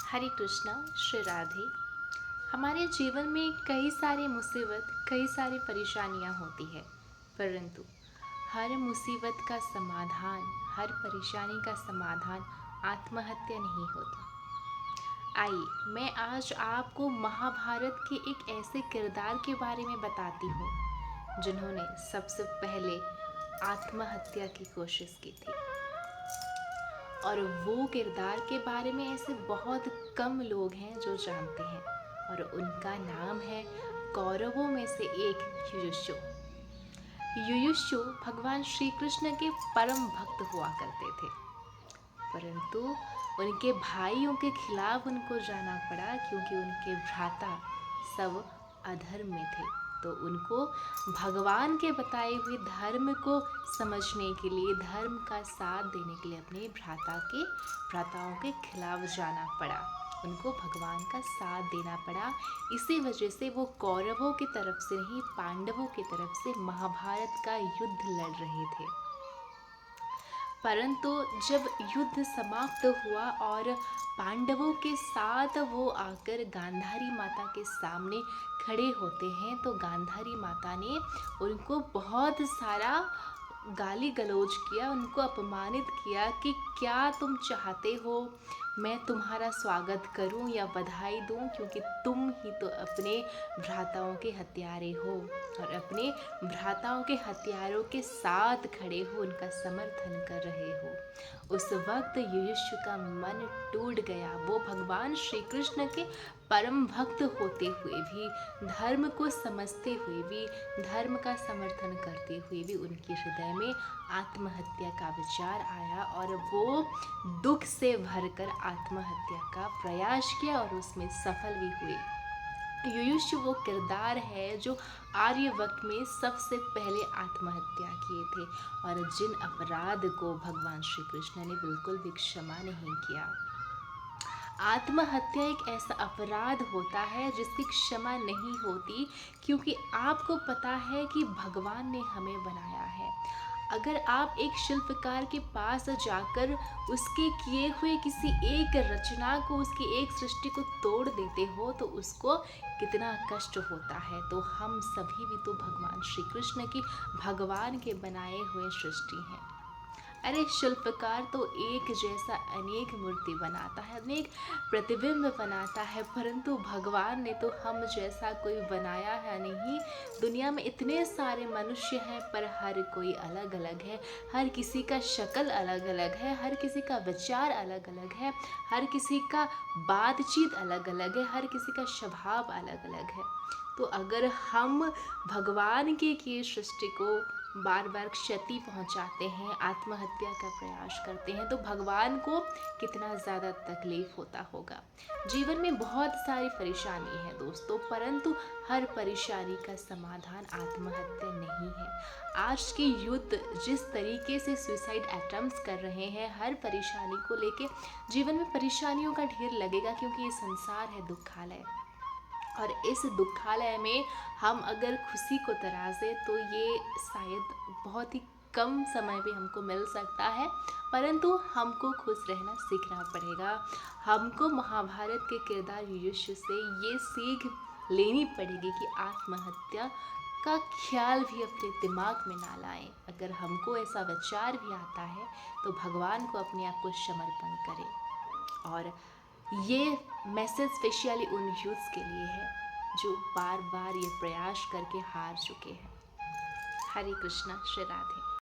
हरे कृष्णा, श्री राधे। हमारे जीवन में कई सारी मुसीबत, कई सारी परेशानियां होती है, परंतु हर मुसीबत का समाधान, हर परेशानी का समाधान आत्महत्या नहीं होता। आइए मैं आज आपको महाभारत के एक ऐसे किरदार के बारे में बताती हूँ जिन्होंने सबसे पहले आत्महत्या की कोशिश की थी। और वो किरदार के बारे में ऐसे बहुत कम लोग हैं जो जानते हैं, और उनका नाम है कौरवों में से एक युयुत्सु। युयुत्सु भगवान श्री कृष्ण के परम भक्त हुआ करते थे, परंतु उनके भाइयों के खिलाफ उनको जाना पड़ा क्योंकि उनके भ्राता सब अधर्म में थे। तो उनको भगवान के बताए हुए धर्म को समझने के लिए, धर्म का साथ देने के लिए अपने भ्राताओं के खिलाफ जाना पड़ा। उनको भगवान का साथ देना पड़ा। इसी वजह से वो कौरवों की तरफ से नहीं, पांडवों की तरफ से महाभारत का युद्ध लड़ रहे थे। परंतु जब युद्ध समाप्त हुआ और पांडवों के साथ वो आकर गांधारी माता के सामने खड़े होते हैं, तो गांधारी माता ने उनको बहुत सारा गाली गलौज किया, उनको अपमानित किया कि क्या तुम चाहते हो मैं तुम्हारा स्वागत करूं या बधाई दूं, क्योंकि तुम ही तो अपने भ्राताओं के हत्यारे हो और अपने भ्राताओं के हत्यारों के साथ खड़े हो, उनका समर्थन कर रहे हो। उस वक्त युयुत्सु का मन टूट गया। वो भगवान श्री कृष्ण के परम भक्त होते हुए भी, धर्म को समझते हुए भी, धर्म का समर्थन करते हुए भी उनके हृदय में आत्महत्या का विचार आया और वो दुख से भरकर आत्महत्या का प्रयास किया और उसमें सफल भी हुए। युयुत्सु वो किरदार है जो आर्यवक्त में सबसे पहले आत्महत्या किए थे और जिन अपराध को भगवान श्री कृष्ण ने बिल्कुल भी क्षमा नहीं किया। आत्महत्या एक ऐसा अपराध होता है जिसकी क्षमा नहीं होती, क्योंकि आपको पता है कि भगवान ने हमें बनाया है। अगर आप एक शिल्पकार के पास जाकर उसके किए हुए किसी एक रचना को, उसकी एक सृष्टि को तोड़ देते हो तो उसको कितना कष्ट होता है। तो हम सभी भी तो भगवान श्री कृष्ण की, भगवान के बनाए हुए सृष्टि हैं। अरे शिल्पकार तो एक जैसा अनेक मूर्ति बनाता है, अनेक प्रतिबिंब बनाता है, परंतु भगवान ने तो हम जैसा कोई बनाया है नहीं। दुनिया में इतने सारे मनुष्य हैं पर हर कोई अलग अलग है, हर किसी का शक्ल अलग अलग है, हर किसी का विचार अलग अलग है, हर किसी का बातचीत अलग अलग है, हर किसी का स्वभाव अलग अलग है। तो अगर हम भगवान के किए सृष्टि को बार बार क्षति पहुंचाते हैं, आत्महत्या का प्रयास करते हैं, तो भगवान को कितना ज़्यादा तकलीफ होता होगा। जीवन में बहुत सारी परेशानी है दोस्तों, परंतु हर परेशानी का समाधान आत्महत्या नहीं है। आज के युद्ध जिस तरीके से सुसाइड अटेम्प्ट्स कर रहे हैं, हर परेशानी को लेके जीवन में परेशानियों का ढेर लगेगा, क्योंकि ये संसार है दुखालय, और इस दुखालय में हम अगर खुशी को तराशे तो ये शायद बहुत ही कम समय पे हमको मिल सकता है, परंतु हमको खुश रहना सीखना पड़ेगा। हमको महाभारत के किरदार युयुत्सु से ये सीख लेनी पड़ेगी कि आत्महत्या का ख्याल भी अपने दिमाग में ना लाएं। अगर हमको ऐसा विचार भी आता है तो भगवान को अपने आप को समर्पण करें। और ये मैसेज स्पेशली उन यूथ्स के लिए है जो बार बार ये प्रयास करके हार चुके हैं। हरे कृष्णा, श्री राधे।